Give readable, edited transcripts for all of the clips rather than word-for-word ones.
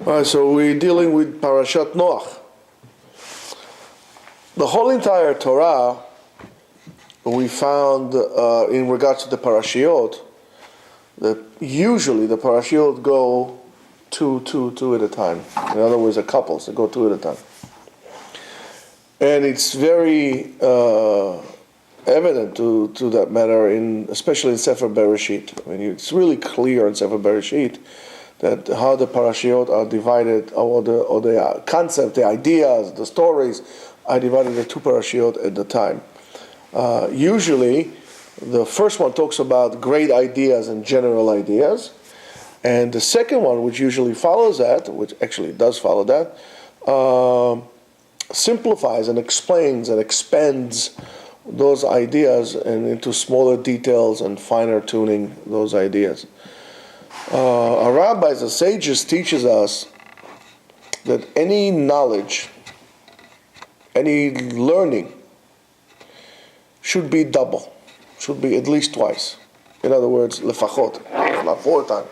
All right, so we're dealing with Parashat Noach. The whole entire Torah we found in regards to the Parashiot that usually the Parashiot go two at a time. In other words, a couple, so go two at a time. And it's very evident to that matter, especially in Sefer Bereshit. I mean, it's really clear in Sefer Bereshit that how the Parashiot are divided, or the concept, the ideas, the stories are divided into two Parashiot at the time. Usually, the first one talks about great ideas and general ideas, and the second one, which usually follows that, which actually does follow that, simplifies and explains and expands those ideas and into smaller details and finer tuning those ideas. Our rabbis, the sages, teaches us that any knowledge, any learning should be double, should be at least twice. In other words, lefachot, not 4 times,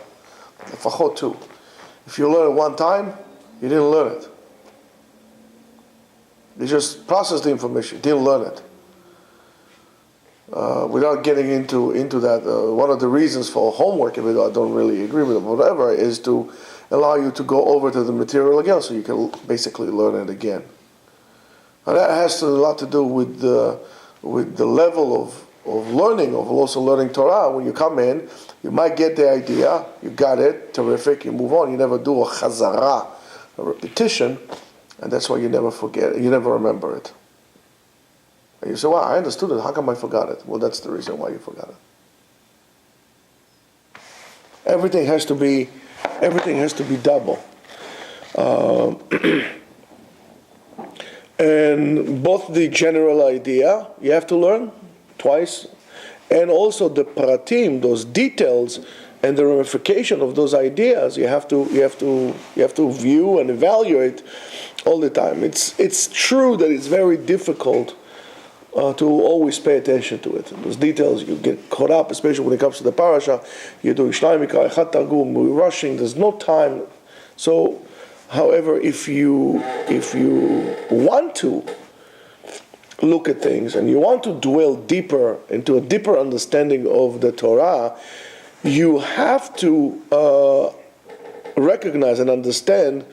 lefachot 2. If you learn it 1 time, you didn't learn it. You just processed the information, you didn't learn it. Without getting into that, one of the reasons for homework, even though I don't really agree with it, whatever, is to allow you to go over to the material again, so you can basically learn it again. And that has a lot to do with the level of learning, of also learning Torah. When you come in, you might get the idea, you got it, terrific, you move on. You never do a chazara, a repetition, and that's why you never forget it, you never remember it. And you say, well, I understood it, how come I forgot it? Well, that's the reason why you forgot it. Everything has to be double. And both the general idea you have to learn twice, and also the pratim, those details and the ramification of those ideas, you have to view and evaluate all the time. It's true that it's very difficult to always pay attention to it. Those details, you get caught up, especially when it comes to the parasha. You're doing shnai mikra, echad targum, we're rushing, there's no time. So, however, if you want to look at things and you want to dwell deeper into a deeper understanding of the Torah, you have to recognize and understand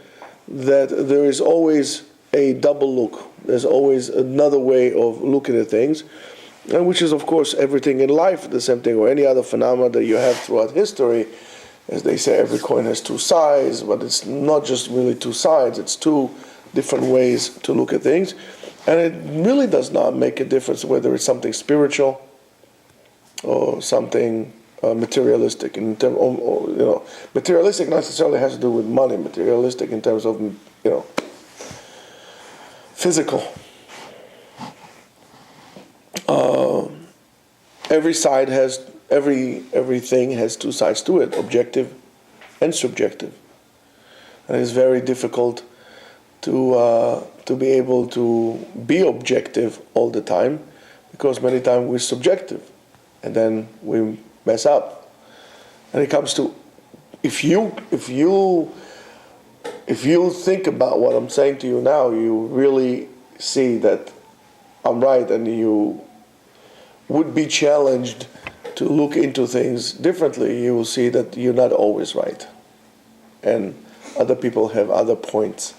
that there is always a double look. There's always another way of looking at things, and which is, of course, everything in life, the same thing, or any other phenomena that you have throughout history. As they say, every coin has 2 sides, but it's not just really 2 sides, it's 2 different ways to look at things. And it really does not make a difference whether it's something spiritual or something materialistic. Materialistic not necessarily has to do with money, materialistic in terms of, physical. Everything has 2 sides to it, objective and subjective. And it's very difficult to be able to be objective all the time, because many times we're subjective, and then we mess up. And it comes to, if you think about what I'm saying to you now, you really see that I'm right, and you would be challenged to look into things differently. You will see that you're not always right, and other people have other points,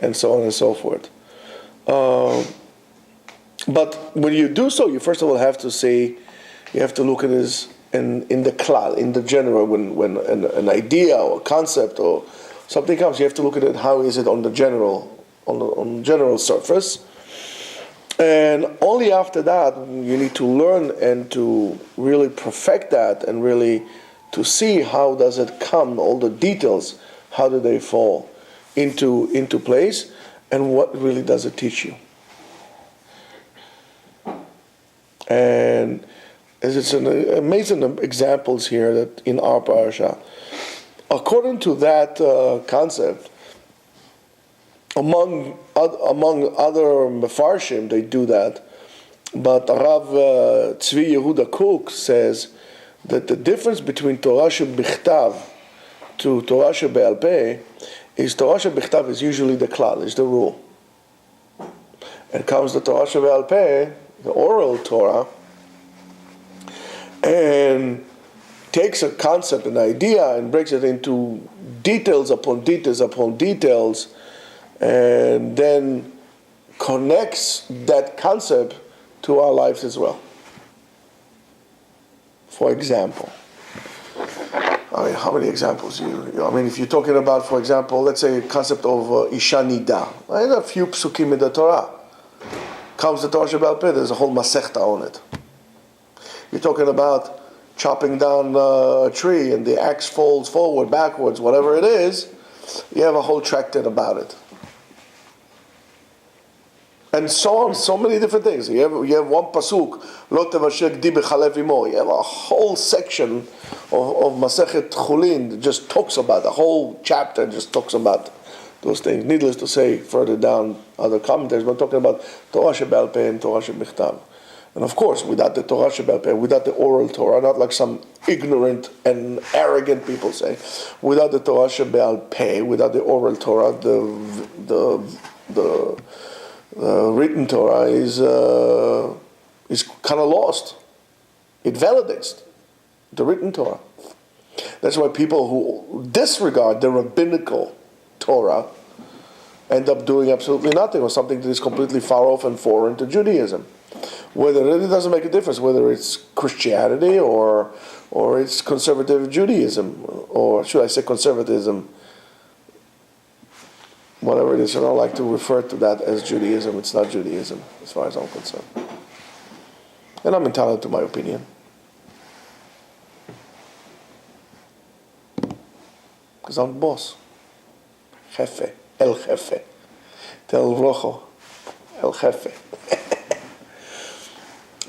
and so on and so forth. But when you do so, you first of all have to look at this in the klal, in the general. When an idea or a concept or something comes, you have to look at it. How is it on the general surface? And only after that, you need to learn and to really perfect that, and really to see how does it come, all the details, how do they fall into place, and what really does it teach you. And it's an amazing examples here that in our parasha. According to that concept, among other mefarshim, they do that. But Rav Tzvi Yehuda Kook says that the difference between Torah shebichtav to Torah Shebe'al Peh is Torah Shebichtav is usually the klal, is the rule. And comes the Torah Shebe'al Peh, the oral Torah, and takes a concept, an idea, and breaks it into details upon details upon details, and then connects that concept to our lives as well. For example, how many examples? If you're talking about, for example, let's say a concept of Isha Nida. I have a few psukim in the Torah. Comes the Torah Shebe'al Peh, there's a whole masechta on it. You're talking about chopping down a tree and the axe falls forward, backwards, whatever it is, you have a whole tractate about it. And so on, so many different things. You have one pasuk, Lo tevasher gdi b'chalev imo. You have a whole section of Masechet Chulin that just talks about, the whole chapter just talks about those things. Needless to say, further down, other commentaries, we're talking about Torah Shebe'al Peh and Torah Shebichtav. And of course, without the Torah Shebe'al Peh, without the oral Torah, not like some ignorant and arrogant people say, without the Torah Shebe'al Peh, without the oral Torah, the written Torah is kind of lost. It validates the written Torah. That's why people who disregard the rabbinical Torah end up doing absolutely nothing, or something that is completely far off and foreign to Judaism. Whether it doesn't make a difference whether it's Christianity or it's conservative Judaism, or should I say conservatism, whatever it is. I don't like to refer to that as Judaism. It's not Judaism as far as I'm concerned. And I'm entitled to my opinion. Because I'm the boss. Jefe, el jefe. Tel rojo, el jefe.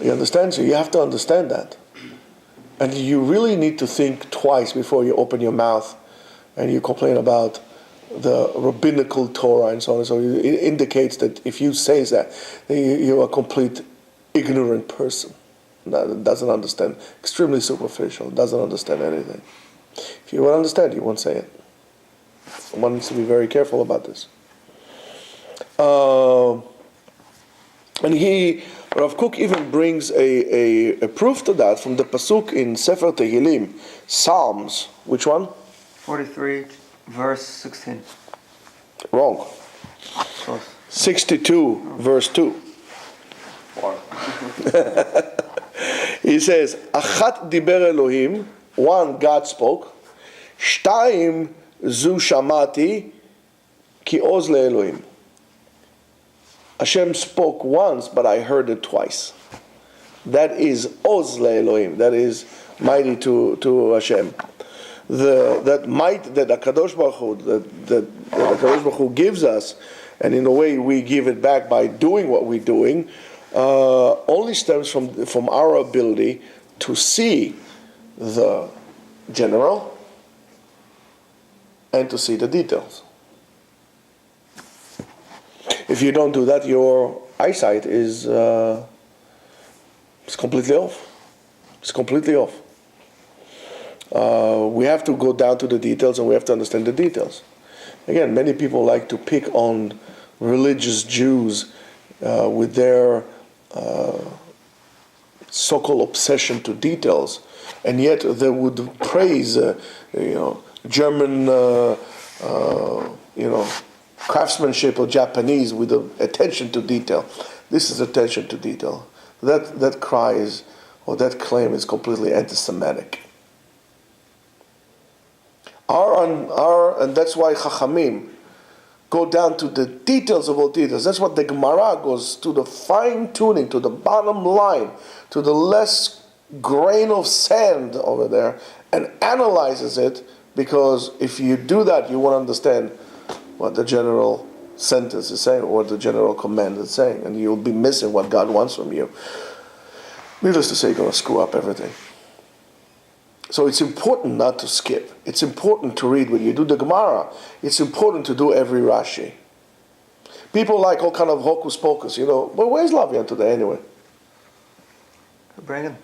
You understand? So you have to understand that. And you really need to think twice before you open your mouth and you complain about the rabbinical Torah and so on. So it indicates that if you say that, you're a complete ignorant person that doesn't understand, extremely superficial, doesn't understand anything. If you would understand, you won't say it. One needs to be very careful about this. And Rav Kook even brings a proof to that from the pasuk in Sefer Tehillim, Psalms. Which one? 43, verse 16. Wrong. Close. 62, verse 2. He says, Achat diber Elohim, one, God spoke. Shtayim zu shamati ki oz le'Elohim. Hashem spoke once, but I heard it twice. That is oz le'Elohim. That is mighty to Hashem. That might that HaKadosh Baruch Hu, that HaKadosh Baruch Hu gives us, and in a way we give it back by doing what we're doing, only stems from our ability to see the general and to see the details. If you don't do that, your eyesight is completely off. It's completely off. We have to go down to the details, and we have to understand the details. Again, many people like to pick on religious Jews with their so-called obsession to details, and yet they would praise, German, craftsmanship or Japanese with attention to detail. This is attention to detail. That cry is, or that claim is completely anti-Semitic. And that's why Chachamim go down to the details of all details. That's what the Gemara goes to, the fine-tuning, to the bottom line, to the less grain of sand over there, and analyzes it, because if you do that, you won't understand what the general sentence is saying, or what the general command is saying, and you'll be missing what God wants from you. Needless to say, you're going to screw up everything. So it's important not to skip. It's important to read when you do the Gemara. It's important to do every Rashi. People like all kind of hocus pocus, Well, where's Lavian today anyway? For bringing.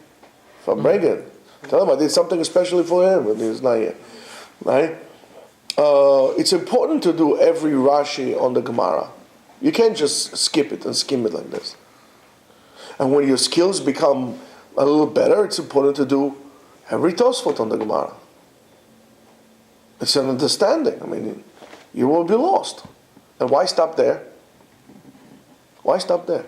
Tell him I did something especially for him, but he's not here. Right? it's important to do every Rashi on the Gemara. You can't just skip it and skim it like this. And when your skills become a little better, it's important to do every Tosfot on the Gemara. It's an understanding. I mean, you will be lost. And why stop there? Why stop there?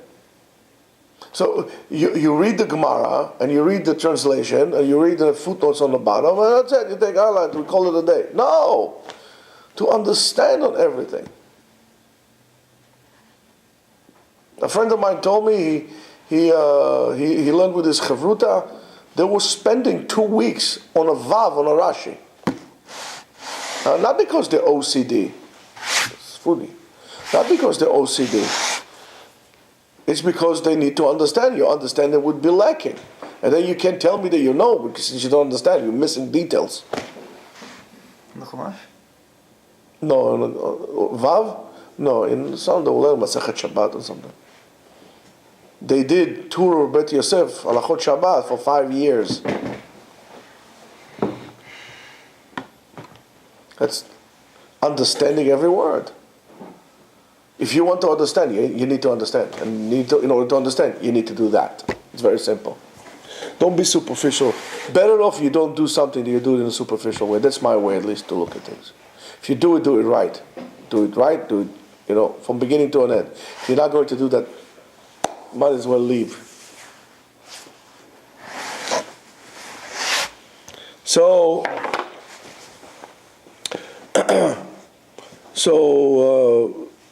So you read the Gemara, and you read the translation, and you read the footnotes on the bottom, and that's it. You think, we call it a day. No! To understand on everything. A friend of mine told me he learned with his chavruta, they were spending 2 weeks on a vav, on a Rashi. Not because they're OCD. It's funny. Not because they're OCD. It's because they need to understand. Your understanding would be lacking. And then you can't tell me that you know, because you don't understand. You're missing details. No, Vav? No, in some they will learn Masechet Shabbat or something. They did Tur Bet Yosef, Halachot Shabbat, for 5 years. That's understanding every word. If you want to understand, you need to understand. And in order to understand, you need to do that. It's very simple. Don't be superficial. Better off you don't do something than you do it in a superficial way. That's my way, at least, to look at things. If you do it right. Do it right, do it, from beginning to an end. If you're not going to do that, might as well leave. So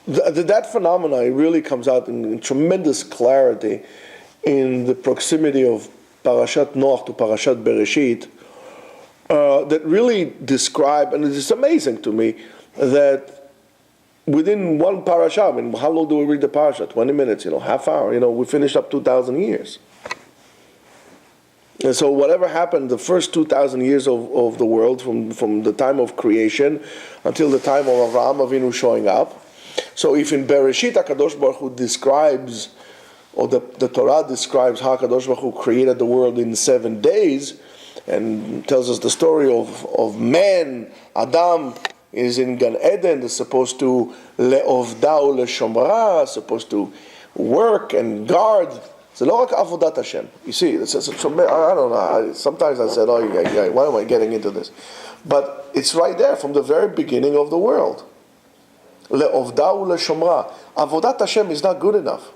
that phenomena really comes out in tremendous clarity in the proximity of Parashat Noach to Parashat Bereshit, that really describe, and it is amazing to me, that within one parasha, I mean, how long do we read the parasha? 20 minutes, half hour, we finished up 2,000 years. And so whatever happened the first 2,000 years of the world, from the time of creation until the time of Avraham Avinu showing up. So if in Bereshit HaKadosh Baruch Hu describes, or the Torah describes how HaKadosh Baruch Hu created the world in 7 days, and tells us the story of man, Adam, is in Gan Eden, is supposed to le'ovda u'leshomra, supposed to work and guard. It's not like avodat Hashem. You see, I don't know. Sometimes I said, why am I getting into this? But it's right there from the very beginning of the world. Le'ovda u'leshomra. Avodat Hashem is not good enough.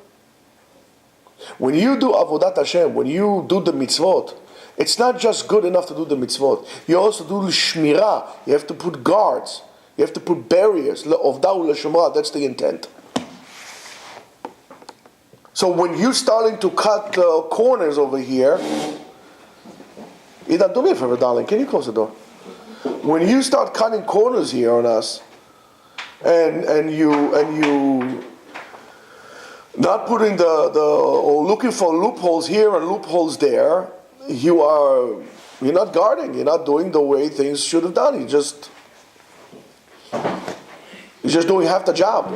When you do avodat Hashem, when you do the mitzvot, it's not just good enough to do the mitzvot. You also do shmirah. You have to put guards. You have to put barriers. Le'ovda u'leshomra. That's the intent. So when you're starting to cut corners over here, Idan, do me a favor, darling. Can you close the door? When you start cutting corners here on us, and you not putting or looking for loopholes here and loopholes there, you're not guarding. You're not doing the way things should have done. You're just doing half the job.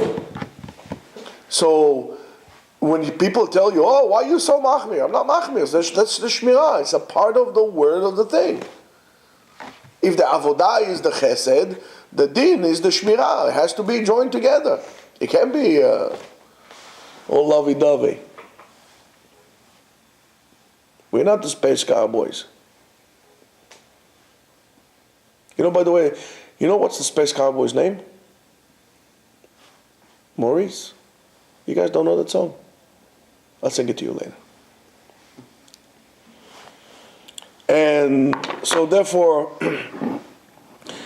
So when people tell you, why are you so machmir? I'm not machmir. That's the shmirah. It's a part of the word of the thing. If the avodah is the chesed, the din is the shmirah. It has to be joined together. It can't be all lovey-dovey. We're not the space cowboys. By the way, what's the space cowboy's name? Maurice. You guys don't know that song? I'll sing it to you later. And so therefore,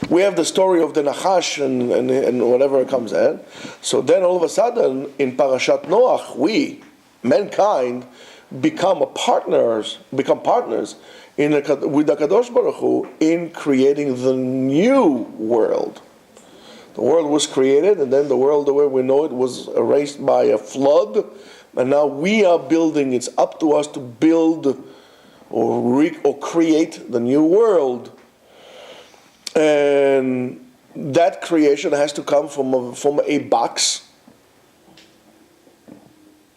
we have the story of the Nachash and whatever comes in. So then all of a sudden, in Parashat Noach, we, mankind, become partners with the Kadosh Baruch Hu in creating the new world. The world was created, and then the world, the way we know it, was erased by a flood, and now we are building. It's up to us to build or create the new world, and that creation has to come from a box,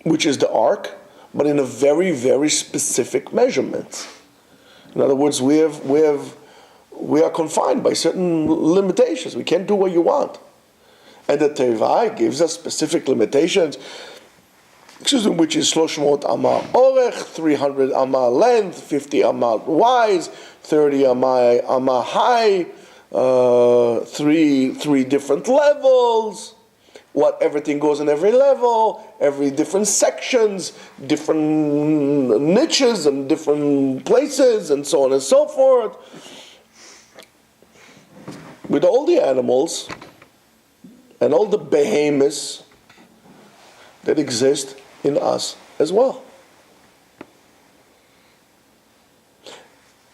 which is the ark, but in a very, very specific measurement. In other words, we have we are confined by certain limitations. We can't do what you want. And the Teva gives us specific limitations, which is 300 amah orech, 300 amah length, 50 amah wide, 30 amah high, three different levels. What everything goes in every level, every different sections, different niches and different places, and so on and so forth. With all the animals and all the behemoths that exist in us as well.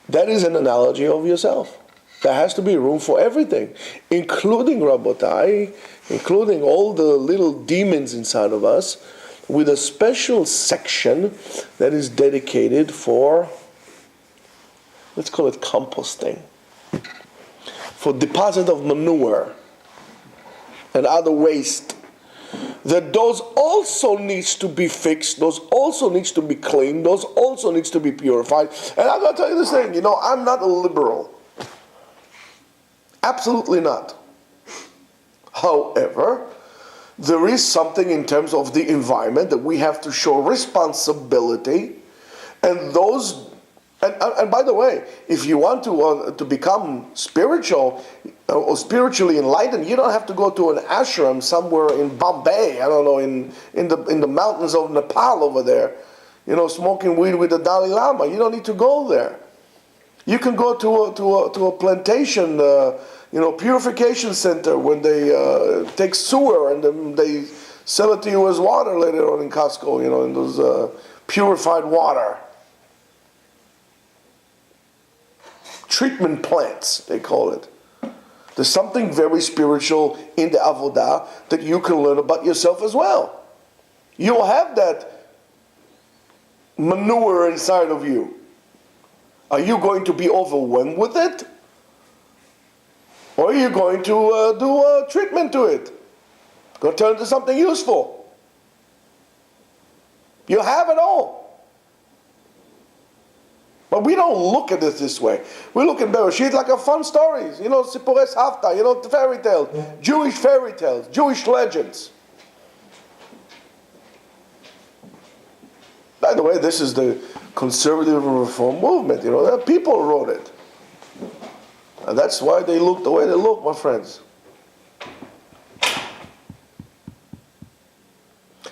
That is an analogy of yourself. There has to be room for everything, including Rabotai, including all the little demons inside of us, with a special section that is dedicated for, let's call it composting, for deposit of manure and other waste. That those also needs to be fixed, those also needs to be cleaned, those also needs to be purified. And I'm going to tell you this thing, I'm not a liberal. Absolutely not. However, there is something in terms of the environment that we have to show responsibility, and those, and by the way, if you want to become spiritual or spiritually enlightened, you don't have to go to an ashram somewhere in Bombay, I don't know, in the mountains of Nepal over there, smoking weed with the Dalai Lama. You don't need to go there. You can go to a plantation, purification center when they take sewer and then they sell it to you as water later on in Costco, in those purified water. Treatment plants, they call it. There's something very spiritual in the avodah that you can learn about yourself as well. You'll have that manure inside of you. Are you going to be overwhelmed with it? Or are you going to do a treatment to it? Go turn it into something useful. You have it all. But we don't look at it this way. We look at Bereshit like a fun stories. Sipurei Savta, fairy tales, Jewish fairy tales, Jewish legends. By the way, this is the conservative reform movement. The people wrote it. And that's why they look the way they look, my friends.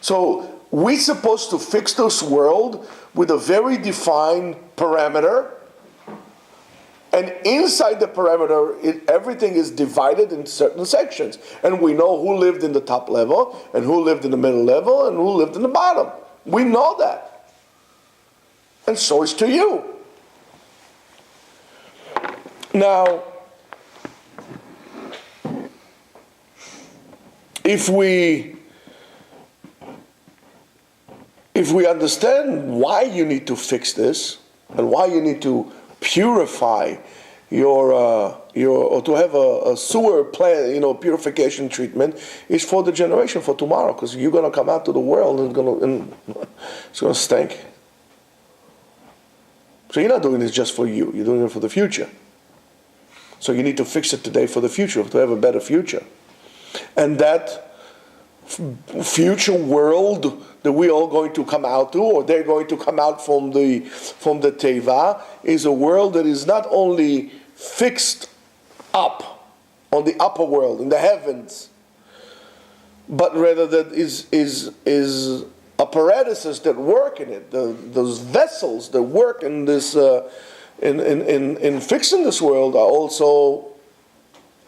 So we're supposed to fix this world with a very defined parameter. And inside the parameter, everything is divided in certain sections. And we know who lived in the top level, and who lived in the middle level, and who lived in the bottom. We know that. And so is to you. Now, if we understand why you need to fix this and why you need to purify or to have a sewer plant, purification treatment, is for the generation for tomorrow, because you're going to come out to the world and it's going to stink. So you're not doing this just for you. You're doing it for the future. So you need to fix it today for the future, to have a better future. And that future world that we're all going to come out to, or they're going to come out from the Teva, is a world that is not only fixed up on the upper world, in the heavens, but rather that is apparatuses that work in it, those vessels that work in this, in fixing this world, are also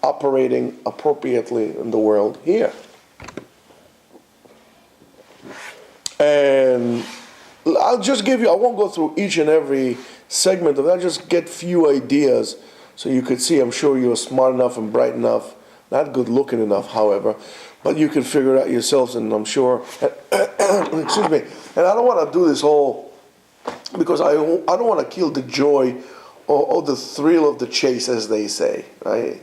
operating appropriately in the world here. And I'll just give you, I won't go through each and every segment of it, I'll just get few ideas so you could see. I'm sure you're smart enough and bright enough, not good looking enough, however, but you can figure it out yourselves, and I'm sure, excuse me, and I don't want to do this whole, because I don't want to kill the joy or the thrill of the chase, as they say, right?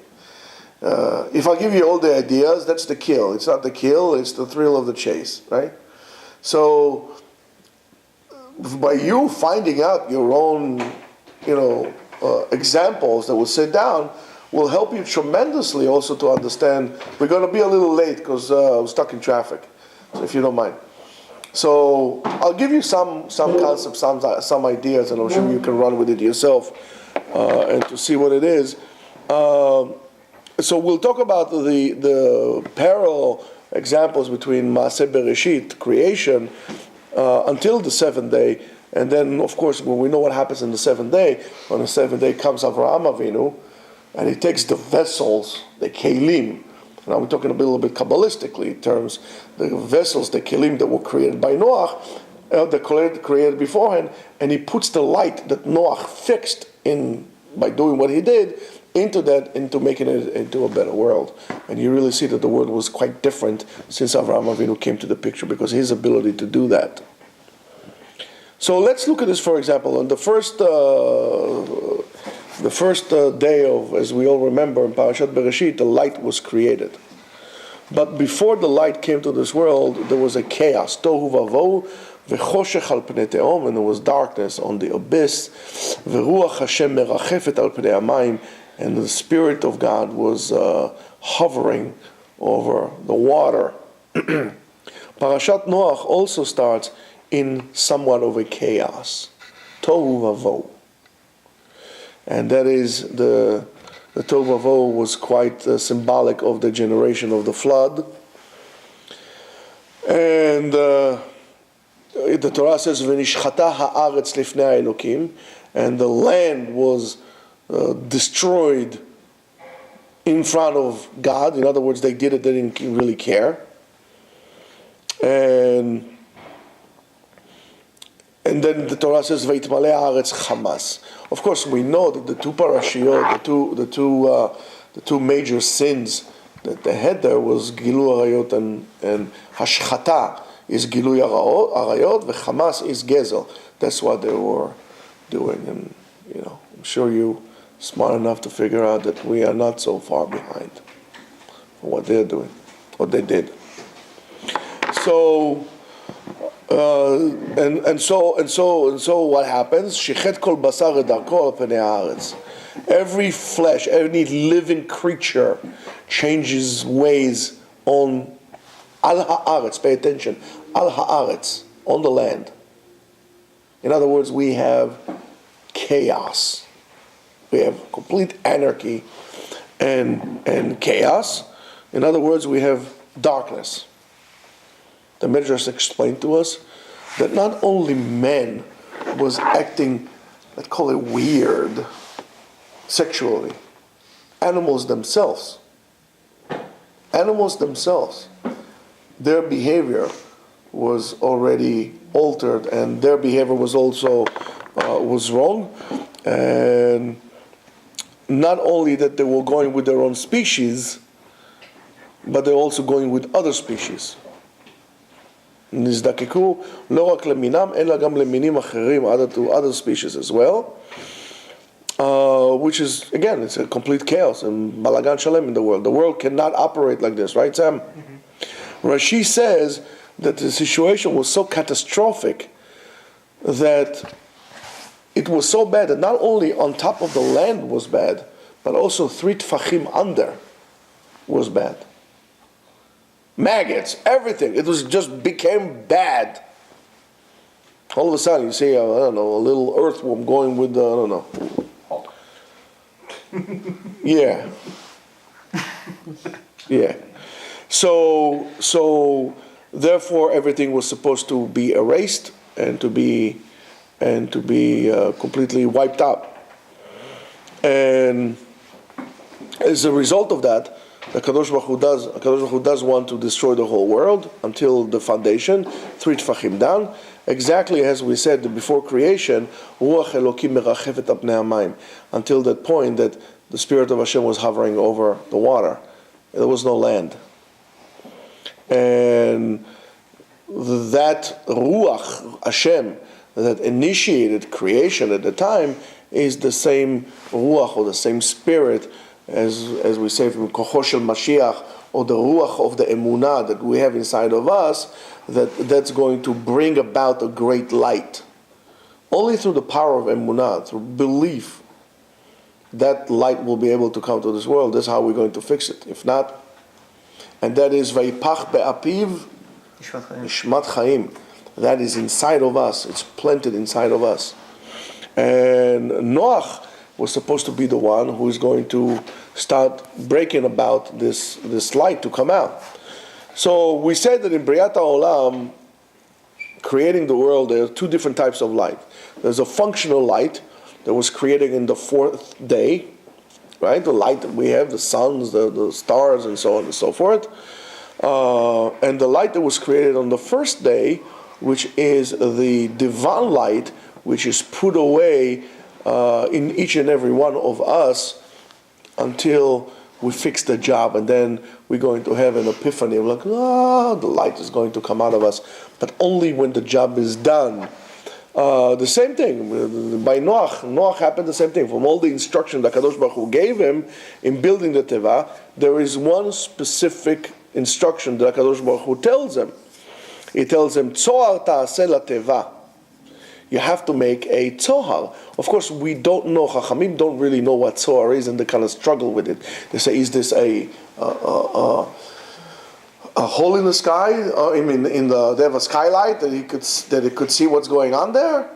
If I give you all the ideas, that's the kill. It's not the kill, it's the thrill of the chase, right? So, by you finding out your own, examples that we'll sit down will help you tremendously also to understand. We're going to be a little late because I'm stuck in traffic, so if you don't mind. So I'll give you some concepts, some ideas, and I'm sure you can run with it yourself and to see what it is. So we'll talk about the parallel examples between Maaseh Bereshit, creation, until the seventh day, and then of course when we know what happens in the seventh day, on the seventh day comes Avraham Avinu, and he takes the vessels, the kelim. Now we're talking a little bit Kabbalistically in terms, the vessels, the kelim that were created by Noach, that created beforehand, and he puts the light that Noach fixed in by doing what he did into making it into a better world. And you really see that the world was quite different since Avraham Avinu came to the picture because his ability to do that. So let's look at this, for example, on the first day of, as we all remember, in Parashat Bereshit, the light was created. But before the light came to this world, there was a chaos, tohu vavohu, v'choshech al pnei te'om, and there was darkness on the abyss, v'ruach Hashem merachefet al pnei hamayim, and the Spirit of God was hovering over the water. Parashat Noach also starts in somewhat of a chaos, tohu vavohu. And that is the tohu vavohu was quite symbolic of the generation of the flood. And the Torah says, "V'nishchata haaretz lifnei Elokim," and the land was destroyed in front of God. In other words, they did it; they didn't really care. And then the Torah says, "Vayitmalei haaretz chamas." Of course, we know that the two parashiot, the two major sins that they had there was Gilu Arayot and Hashchata is Gilu Arayot, and Hamas is Gezel. That's what they were doing, and I'm sure you smart enough to figure out that we are not so far behind for what they're doing, what they did. So. And so what happens? Shichet kol basar edarko al pnei haaretz. Every flesh, any living creature changes ways on al haaretz. Pay attention, al haaretz, on the land. In other words, we have chaos. We have complete anarchy and chaos. In other words, we have darkness. The Midrash explained to us that not only men was acting, let's call it weird, sexually, animals themselves, their behavior was already altered, and their behavior was also was wrong. And not only that they were going with their own species, but they're also going with other species. נזדקקו לא רק למינם, אלא גם למינים אחרים, to other species as well, which is, again, it's a complete chaos and balagan shalem in the world. The world cannot operate like this, right, Sam? Mm-hmm. Rashi says that the situation was so catastrophic that it was so bad that not only on top of the land was bad, but also 3 tfachim under was bad. Maggots, everything. It was just became bad. All of a sudden, you see, a little earthworm going with the, Yeah. Yeah. So therefore, everything was supposed to be erased and to be completely wiped out. And as a result of that, the Kadosh Baruch Hu does want to destroy the whole world until the foundation, 3 tfachim down, exactly as we said before creation, Ruach Elokim merachefet al pnei hamayim, until that point that the Spirit of Hashem was hovering over the water. There was no land. And that Ruach Hashem that initiated creation at the time is the same Ruach, or the same Spirit, as we say from Kocho Shel Mashiach, or the Ruach of the Emunah that we have inside of us, that's going to bring about a great light. Only through the power of Emunah, through belief, that light will be able to come to this world. That's how we're going to fix it. If not, and that is Vayipach be'apiv Nishmat Chaim. That is inside of us. It's planted inside of us. And Noach was supposed to be the one who is going to start breaking about this light to come out. So we said that in Briat HaOlam, creating the world, there are two different types of light. There's a functional light that was created in the fourth day, right? The light that we have, the suns, the stars, and so on and so forth. And the light that was created on the first day, which is the divine light, which is put away in each and every one of us until we fix the job, and then we're going to have an epiphany of like, the light is going to come out of us, but only when the job is done. The same thing by Noach happened the same thing. From all the instruction that Kadosh Baruch Hu gave him in building the Teva, there is one specific instruction that Kadosh Baruch Hu tells him. He tells him, Tzohar ta'aseh lateva. You have to make a tzohar. Of course, we don't know. Chachamim don't really know what tzohar is, and they kind of struggle with it. They say, "Is this a hole in the sky? They have a skylight that it could see what's going on there.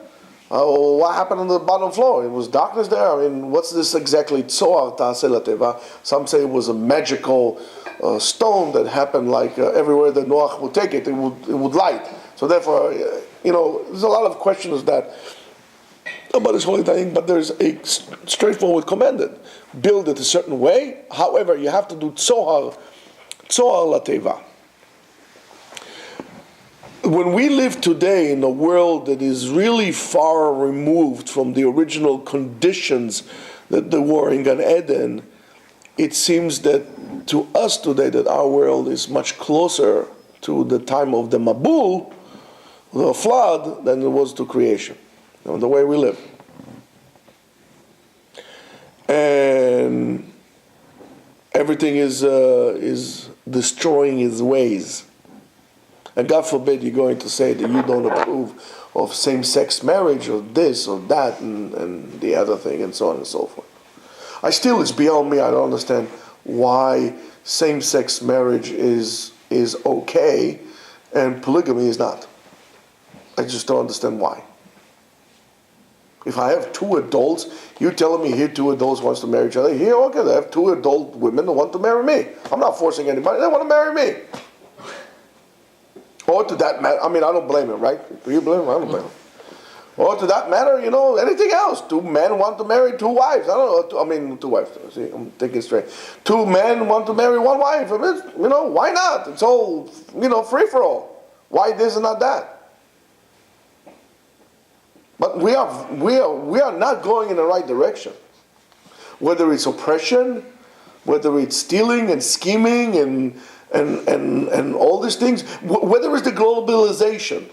What happened on the bottom floor? It was darkness there. What's this exactly? Tzohar ta'aseh lateva. Some say it was a magical stone that happened like everywhere that Noach would take it, it would light. So therefore, there's a lot of questions about this whole thing, but there's a straightforward commandment. Build it a certain way. However, you have to do tzohar lateva. When we live today in a world that is really far removed from the original conditions that there were in Gan Eden, it seems that to us today that our world is much closer to the time of the Mabul, the flood, than it was to creation, the way we live. And everything is destroying its ways. And God forbid you're going to say that you don't approve of same-sex marriage or this or that and the other thing and so on and so forth. It's beyond me. I don't understand why same-sex marriage is okay and polygamy is not. I just don't understand why. If I have two adults, you're telling me here two adults wants to marry each other. Here, okay, I have two adult women that want to marry me. I'm not forcing anybody. They want to marry me. Or to that matter, I don't blame him, right? Do you blame him? I don't blame him. Or to that matter, anything else. Two men want to marry two wives. Two wives. See, I'm thinking straight. Two men want to marry one wife. Why not? It's all, free for all. Why this and not that? But we are not going in the right direction. Whether it's oppression, whether it's stealing and scheming and all these things, whether it's the globalization.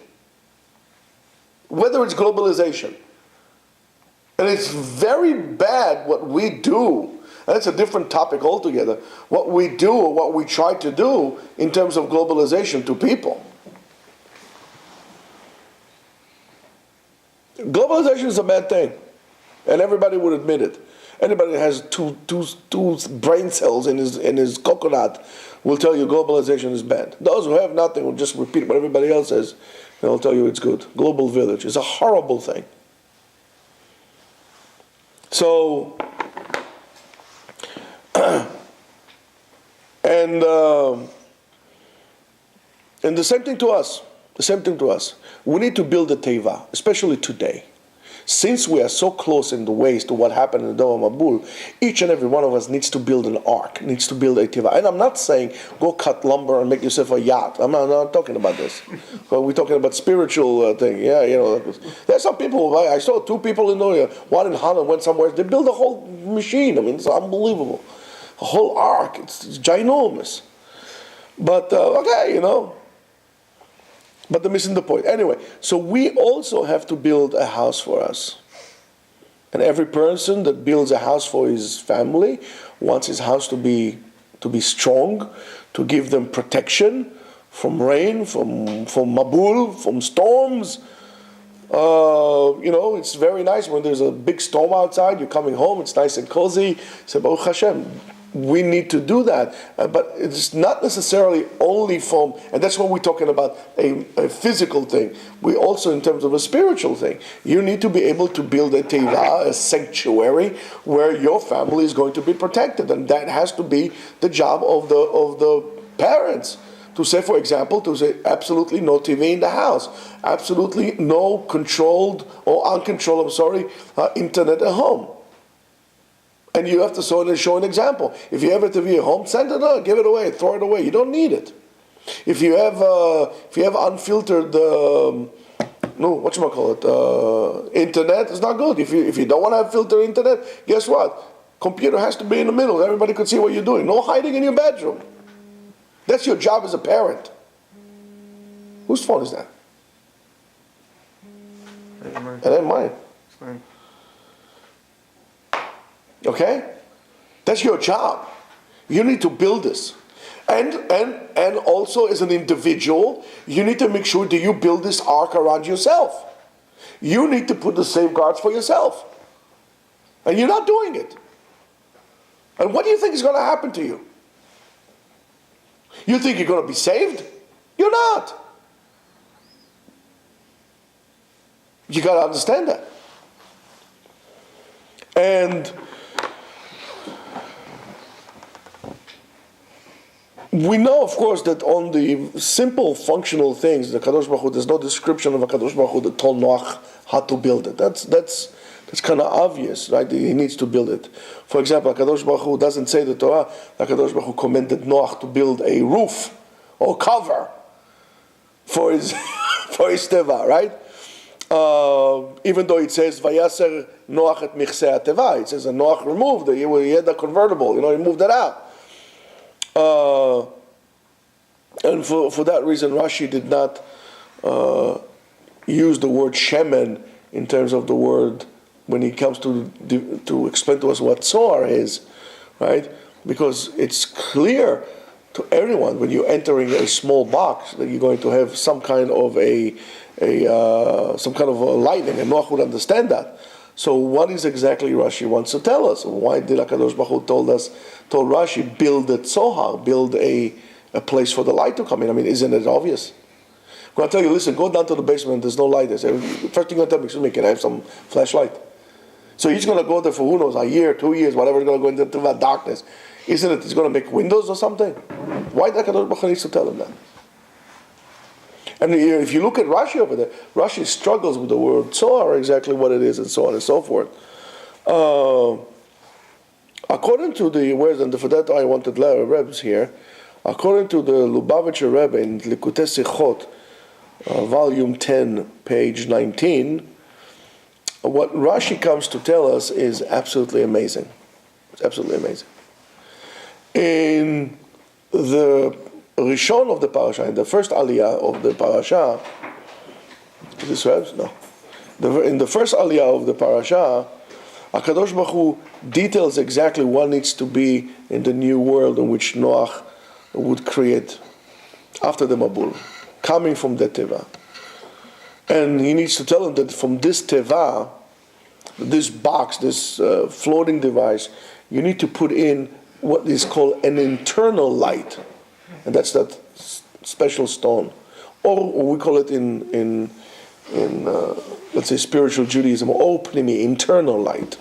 And it's very bad what we do. And it's a different topic altogether. What we do or what we try to do in terms of globalization to people. Globalization is a bad thing, and everybody would admit it. Anybody that has two brain cells in his coconut will tell you globalization is bad. Those who have nothing will just repeat what everybody else says, and they'll tell you it's good. Global village is a horrible thing. So, and the same thing to us. We need to build a teva, especially today. Since we are so close in the ways to what happened in the Dom Mabul, each and every one of us needs to build an ark, needs to build a teva. And I'm not saying go cut lumber and make yourself a yacht. I'm not talking about this. But we're talking about spiritual thing. Yeah, there's some people. I saw two people in Noria. One in Holland went somewhere. They built a whole machine. It's unbelievable. A whole ark. It's ginormous. But But they're missing the point. Anyway, so we also have to build a house for us. And every person that builds a house for his family wants his house to be strong, to give them protection from rain, from Mabul, from storms, It's very nice when there's a big storm outside, you're coming home, it's nice and cozy. Say, Baruch Hashem, we need to do that. But it's not necessarily only from, and that's what we're talking about, a physical thing. We also, in terms of a spiritual thing, you need to be able to build a teva, a sanctuary, where your family is going to be protected. And that has to be the job of the parents. To say, for example, absolutely no TV in the house, absolutely no controlled or uncontrolled, internet at home. And you have to show an example. If you have a TV at home, send it out, give it away, throw it away. You don't need it. If you have unfiltered, internet, it's not good. If you don't want to have filtered internet, guess what? Computer has to be in the middle. Everybody could see what you're doing. No hiding in your bedroom. That's your job as a parent. Whose phone is that? It ain't mine. Okay? That's your job. You need to build this. And also as an individual, you need to make sure that you build this ark around yourself. You need to put the safeguards for yourself. And you're not doing it. And what do you think is going to happen to you? You think you're going to be saved? You're not. You got to understand that. And we know, of course, that on the simple functional things, the Kadosh Baruch Hu, there's no description of a Kadosh Baruch Hu that told Noach how to build it. That's kind of obvious, right? He needs to build it. For example, Kadosh Baruch Hu doesn't say the Torah. Kadosh Baruch Hu commanded Noach to build a roof or cover for his for his teva, right? Even though it says Vayaser Noach et michsei teva, it says that Noach removed it. He had a convertible, he moved it out. And for that reason, Rashi did not use the word shemen in terms of the word when he comes to explain to us what Zohar is, right? Because it's clear to everyone when you're entering a small box that you're going to have some kind of a lightning, and Noach would understand that. So what is exactly Rashi wants to tell us? Why did HaKadosh Baruch Hu told Rashi, build a Zohar, build a place for the light to come in? I mean, isn't it obvious? I'm going to tell you, listen, go down to the basement, there's no light. They say, first thing you're going to tell me, excuse me, can I have some flashlight? So he's going to go there for who knows, a year, 2 years, whatever, he's going to go into that darkness. Isn't it, he's going to make windows or something? Why did HaKadosh Baruch Hu need to tell him that? And if you look at Rashi over there, Rashi struggles with the word Zohar, exactly what it is, and so on and so forth. According to for that I wanted Rebbe's here, according to the Lubavitcher Rebbe in Likutei Sichot, volume 10, page 19, what Rashi comes to tell us is absolutely amazing. It's absolutely amazing. In the Rishon of the parasha, in the first aliyah of the parasha, is this right? No. In the first aliyah of the parasha, HaKadosh Baruch Hu details exactly what needs to be in the new world in which Noach would create after the Mabul, coming from the Teva. And he needs to tell them that from this Teva, this box, this floating device, you need to put in what is called an internal light. And that's that special stone. Or we call it in let's say spiritual Judaism, pnimi, internal light.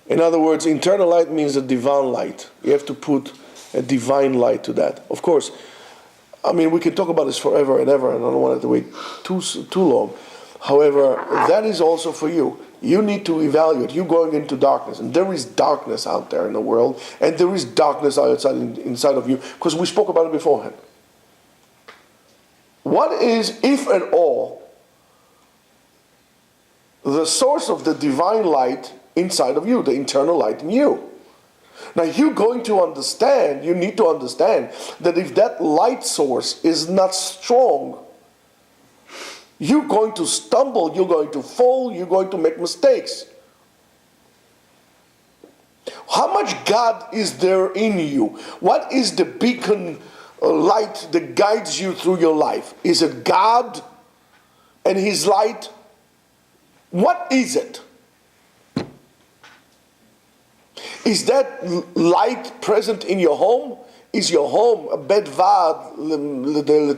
In other words, internal light means a divine light. You have to put a divine light to that. Of course, I mean, we can talk about this forever and ever, and I don't want to wait too long. However, that is also for you. You need to evaluate. You're going into darkness, and there is darkness out there in the world, and there is darkness inside of you, because we spoke about it beforehand. What is, if at all, the source of the divine light inside of you, the internal light in you? Now you need to understand that if that light source is not strong, you're going to stumble, you're going to fall, you're going to make mistakes. How much God is there in you? What is the beacon light that guides you through your life? Is it God? and his light, what is it? Is that light present in your home? Is your home a bedvad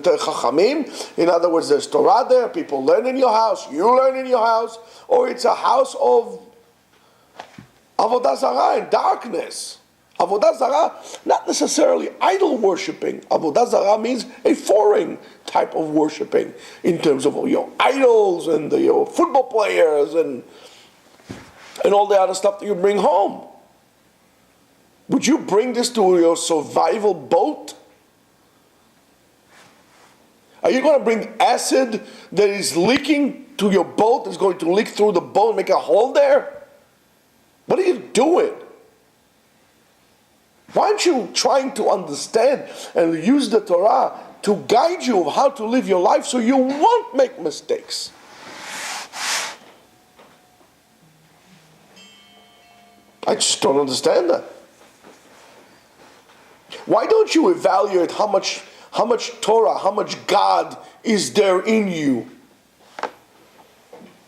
chachamim? In other words, there's Torah there, people learn in your house, you learn in your house, or it's a house of avodah zarah and darkness. Avodah zarah, not necessarily idol worshipping. Avodah zarah means a foreign type of worshipping in terms of your idols and your football players and all the other stuff that you bring home. Would you bring this to your survival boat? Are you going to bring acid that is leaking to your boat, that's going to leak through the boat and make a hole there? What are you doing? Why aren't you trying to understand and use the Torah to guide you of how to live your life so you won't make mistakes? I just don't understand that. Why don't you evaluate how much Torah, how much God is there in you?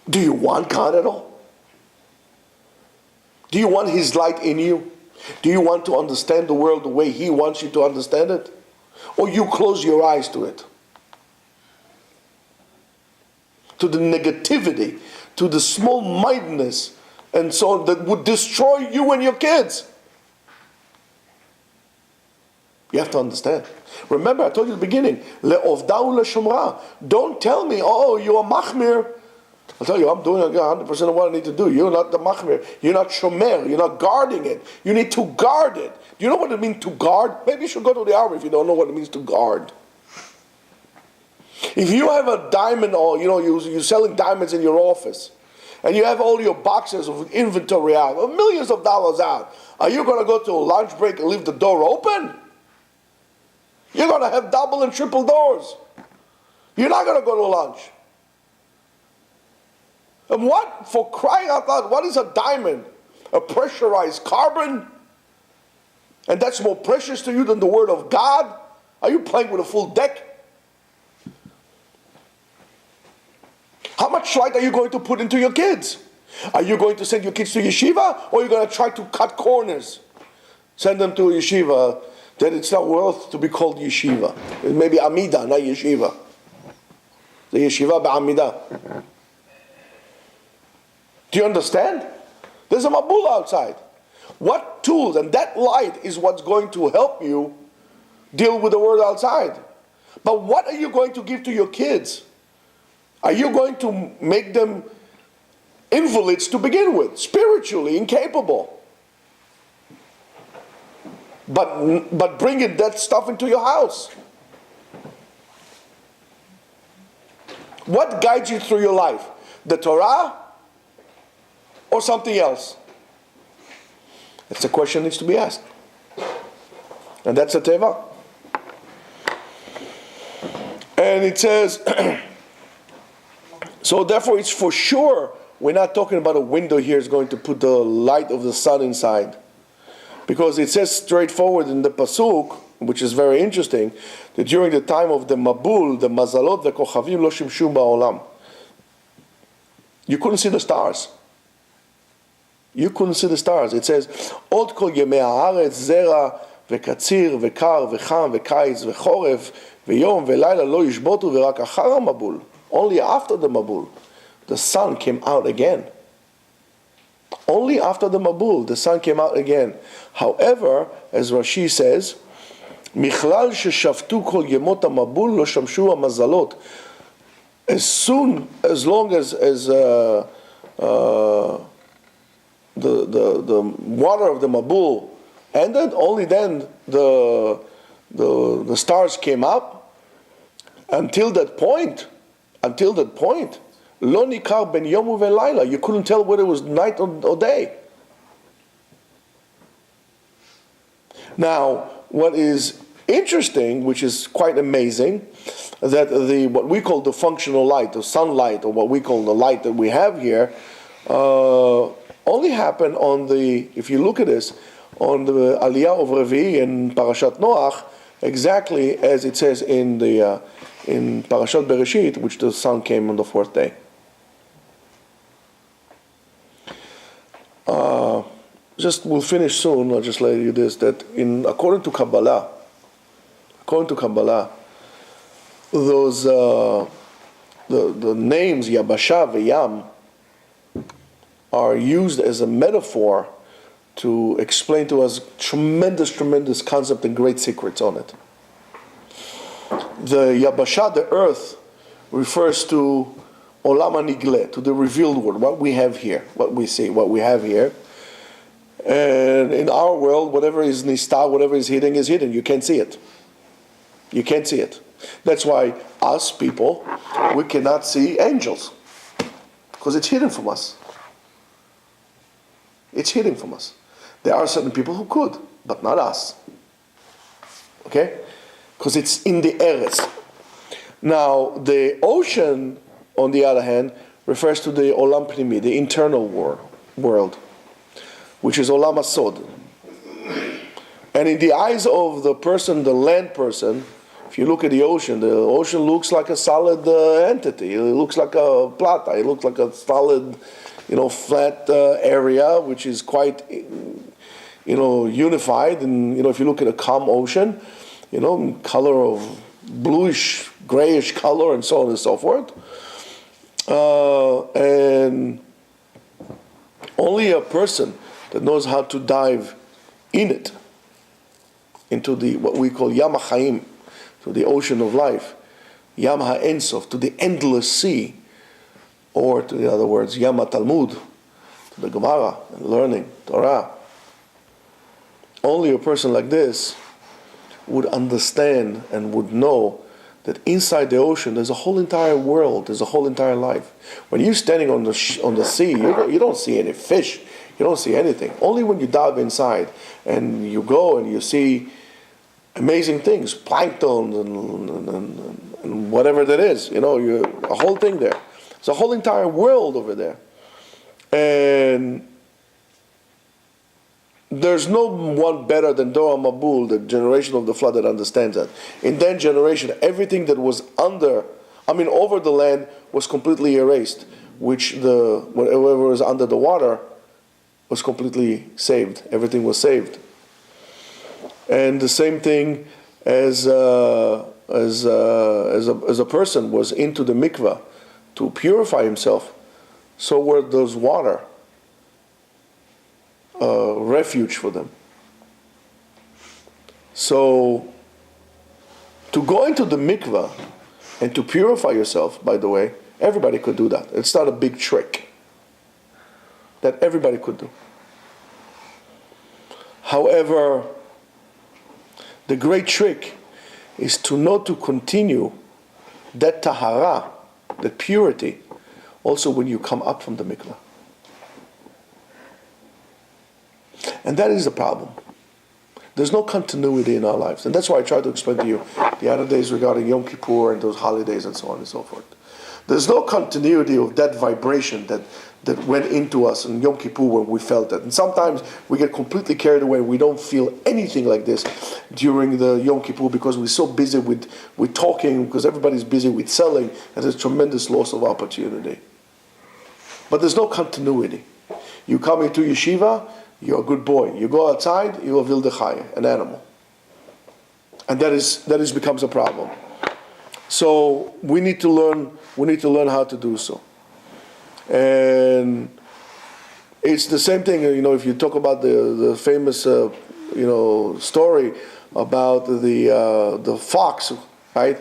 Do you want God at all? Do you want His light in you? Do you want to understand the world the way He wants you to understand it? Or you close your eyes to it? To the negativity, to the small-mindedness, and so on, that would destroy you and your kids. You have to understand. Remember, I told you at the beginning, le'ovda u'leshomra. Don't tell me, oh, you're a machmir. I'll tell you, I'm doing 100% of what I need to do. You're not the machmir. You're not shomer. You're not guarding it. You need to guard it. Do you know what it means to guard? Maybe you should go to the army if you don't know what it means to guard. If you have a diamond, or you're selling diamonds in your office, and you have all your boxes of inventory out, or millions of dollars out, are you going to go to a lunch break and leave the door open? You're going to have double and triple doors. You're not going to go to lunch. And what, for crying out loud, what is a diamond? A pressurized carbon? And that's more precious to you than the Word of God? Are you playing with a full deck? How much light are you going to put into your kids? Are you going to send your kids to yeshiva, or are you going to try to cut corners? Send them to a yeshiva that it's not worth to be called yeshiva. It may be Amida, not yeshiva. The yeshiva ba'amida. Do you understand? There's a mabul outside. What tools, and that light is what's going to help you deal with the world outside. But what are you going to give to your kids? Are you going to make them invalids to begin with, spiritually incapable? But bringing that stuff into your house. What guides you through your life? The Torah or something else? That's a question that needs to be asked. And that's a teva. And it says, so therefore it's for sure, we're not talking about a window here is going to put the light of the sun inside. Because it says straightforward in the Pasuk, which is very interesting, that during the time of the Mabul, the Mazalot, the Kochavim lo shimshu ba'olam. You couldn't see the stars. You couldn't see the stars. It says, Od kol yemei haaretz zera vekatzir vekar vecham vekayitz vechoref veyom velayla lo yishbotu verak achar Mabul. Only after the Mabul, the sun came out again. Only after the Mabul, the sun came out again. However, as Rashi says, Michlal sheshaftu kol yemot ha-Mabul lo shamshu ha-mazalot. As long as the water of the Mabul ended, only then the stars came up. Until that point, Lo nikar ben yomu velayla. You couldn't tell whether it was night or day. Now, what is interesting, which is quite amazing, that what we call the functional light, the sunlight, or what we call the light that we have here, only happened on the, if you look at this, on the Aliyah of Revi in Parashat Noach, exactly as it says in the in Parashat Bereshit, which the sun came on the fourth day. We'll finish soon. I'll just let you this that according to Kabbalah, those the names Yabasha V'Yam are used as a metaphor to explain to us tremendous concept and great secrets on it. The Yabasha, the earth, refers to Olam HaNigle, to the revealed world, what we have here, what we see, what we have here. And in our world, whatever is nista, whatever is hidden, you can't see it. You can't see it. That's why us people, we cannot see angels, because it's hidden from us. It's hidden from us. There are certain people who could, but not us. Okay? Because it's in the eretz. Now, the ocean, on the other hand, refers to the Olam Pnimi, the internal world, which is Olam HaSod. And in the eyes of the person, the land person, if you look at the ocean looks like a solid entity. It looks like a plata. It looks like a solid, flat area, which is quite, unified. And, if you look at a calm ocean, color of bluish, grayish color, and so on and so forth. And only a person that knows how to dive in it, into what we call Yam HaChaim, to the ocean of life, Yam HaEin Sof, to the endless sea, or to the other words, Yam HaTalmud, to the Gemara and learning Torah. Only a person like this would understand and would know that inside the ocean there's a whole entire world, there's a whole entire life. When you're standing on the sea, you don't see any fish, you don't see anything. Only when you dive inside and you go and you see amazing things, plankton and whatever that is, a whole thing there. It's a whole entire world over there. And there's no one better than Dor HaMabul, the generation of the flood, that understands that. In that generation, everything that was over the land was completely erased, which whatever was under the water was completely saved. Everything was saved. And the same thing as a person was into the mikvah to purify himself, so were those water refuge for them. So to go into the mikvah and to purify yourself, by the way, everybody could do that. It's not a big trick that everybody could do. However, the great trick is to know to continue that tahara, that purity, also when you come up from the mikvah. And that is the problem. There's no continuity in our lives. And that's why I tried to explain to you the other days regarding Yom Kippur and those holidays and so on and so forth. There's no continuity of that vibration that went into us in Yom Kippur when we felt it. And sometimes we get completely carried away. We don't feel anything like this during the Yom Kippur because we're so busy with talking, because everybody's busy with selling, and there's tremendous loss of opportunity. But there's no continuity. You come into yeshiva, you're a good boy. You go outside, you're a wilde chaya, an animal. And that becomes a problem. So we need to learn how to do so. And it's the same thing, if you talk about the famous story about the fox, right,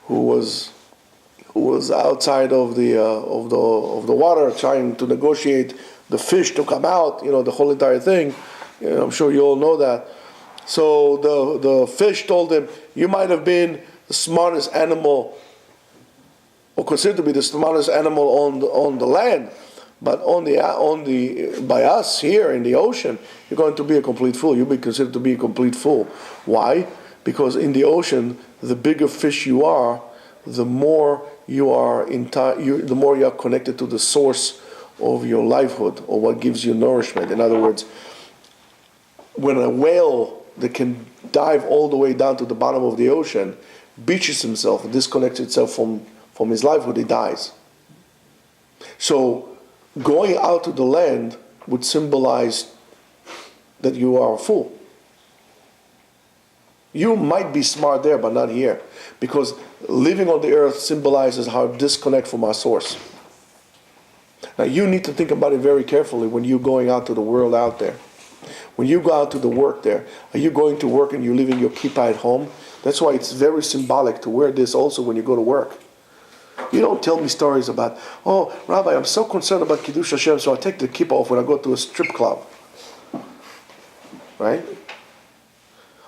who was outside of the water trying to negotiate the fish to come out, the whole entire thing. I'm sure you all know that. So the fish told him, you might have been the smartest animal, or considered to be the smartest animal on the land, but by us here in the ocean, you're going to be a complete fool. You'll be considered to be a complete fool. Why? Because in the ocean, the bigger fish you are, the more you are the more you are connected to the source of your livelihood, or what gives you nourishment. In other words, when a whale that can dive all the way down to the bottom of the ocean, beaches himself, disconnects itself from his livelihood, he dies. So going out to the land would symbolize that you are a fool. You might be smart there, but not here. Because living on the earth symbolizes how disconnect from our source. Now you need to think about it very carefully when you're going out to the world out there. When you go out to the work there, are you going to work and you're leaving your kippah at home? That's why it's very symbolic to wear this also when you go to work. You don't tell me stories about, oh, Rabbi, I'm so concerned about Kiddush Hashem, so I take the kippah off when I go to a strip club. Right?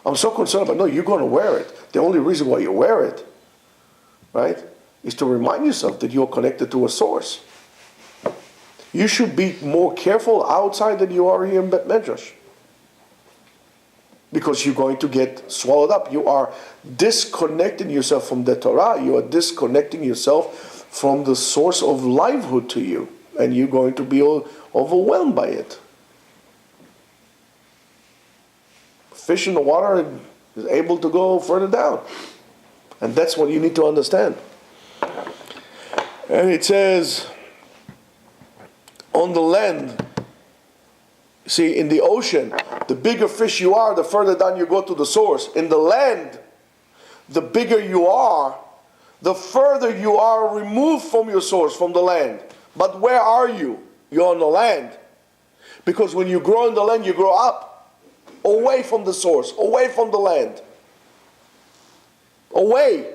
I'm so concerned about, no, you're going to wear it. The only reason why you wear it, right, is to remind yourself that you're connected to a source. You should be more careful outside than you are here in Bet Medrash. Because you're going to get swallowed up. You are disconnecting yourself from the Torah. You are disconnecting yourself from the source of livelihood to you. And you're going to be overwhelmed by it. Fish in the water is able to go further down. And that's what you need to understand. And it says, on the land, see, in the ocean, the bigger fish you are, the further down you go to the source. In the land, the bigger you are, the further you are removed from your source, from the land. But where are you? You're on the land. Because when you grow in the land, you grow up. Away from the source, away from the land. Away.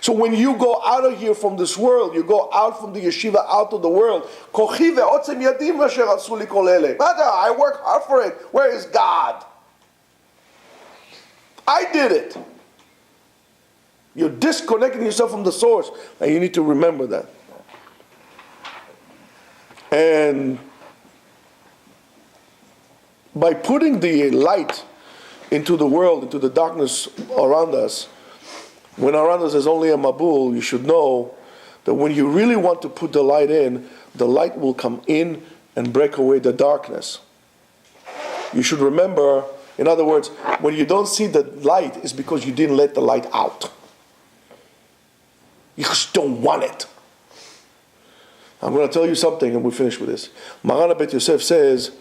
So when you go out of here from this world, you go out from the yeshiva, out of the world. I work hard for it. Where is God? I did it. You're disconnecting yourself from the source. And you need to remember that. And by putting the light into the world, into the darkness around us, when around us there's only a mabul, you should know that when you really want to put the light will come in and break away the darkness. You should remember, in other words, when you don't see the light, it's because you didn't let the light out. You just don't want it. I'm going to tell you something and we'll finish with this. Maran Bet Yosef says,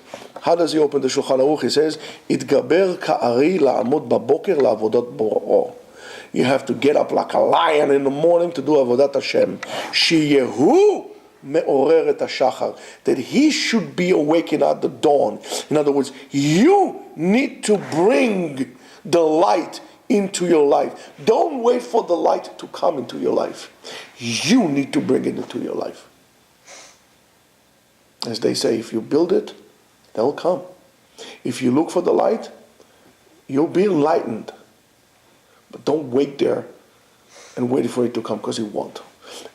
how does he open the Shulchan Aruch? He says, Itgaber ka'ari la'amod baboker la'avodot bor'o. You have to get up like a lion in the morning to do avodat Hashem. Sheyehu me'orer et hashachar. That he should be awakened at the dawn. In other words, you need to bring the light into your life. Don't wait for the light to come into your life. You need to bring it into your life. As they say, if you build it, they'll come. If you look for the light, you'll be enlightened. But don't wait there and wait for it to come, because it won't.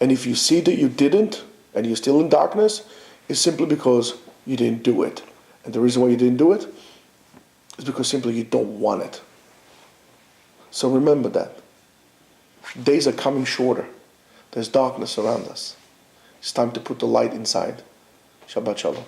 And if you see that you didn't, and you're still in darkness, it's simply because you didn't do it. And the reason why you didn't do it is because simply you don't want it. So remember that. Days are coming shorter. There's darkness around us. It's time to put the light inside. Shabbat Shalom.